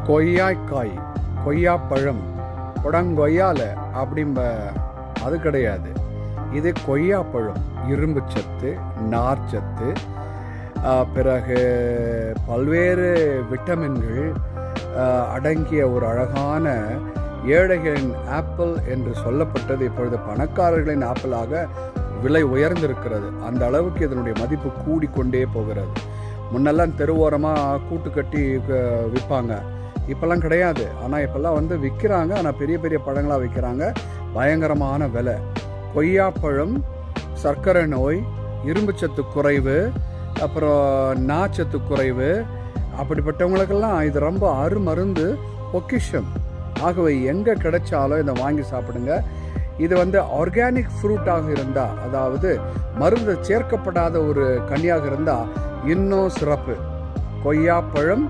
கொய்யாக்காய், கொய்யாப்பழம், கொடங்கொய்யால அப்படிம்ப அது கிடையாது. இது கொய்யாப்பழம். இரும்பு சத்து, நார்ச்சத்து, பிறகு பல்வேறு விட்டமின்கள் அடங்கிய ஒரு அழகான ஏழைகளின் ஆப்பிள் என்று சொல்லப்பட்டது இப்பொழுது பணக்காரர்களின் ஆப்பிளாக விலை உயர்ந்திருக்கிறது. அந்த அளவுக்கு இதனுடைய மதிப்பு கூடிக்கொண்டே போகிறது. முன்னெல்லாம் தெருவோரமாக கூட்டு கட்டி விற்பாங்க, இப்போல்லாம் கிடையாது. ஆனால் இப்போல்லாம் விற்கிறாங்க. ஆனால் பெரிய பெரிய பழங்களாக விற்கிறாங்க, பயங்கரமான விலை. கொய்யாப்பழம் சர்க்கரை நோய், இரும்பு சத்து குறைவு, அப்புறம் நார்ச்சத்து குறைவு, அப்படிப்பட்டவங்களுக்கெல்லாம் இது ரொம்ப அருமருந்து, பொக்கிஷம். ஆகவே எங்கே கிடைச்சாலும் இதை வாங்கி சாப்பிடுங்க. இது ஆர்கானிக் ஃப்ரூட்டாக இருந்தால், அதாவது மருந்து சேர்க்கப்படாத ஒரு கனியாக இருந்தால் இன்னும் சிறப்பு. கொய்யாப்பழம்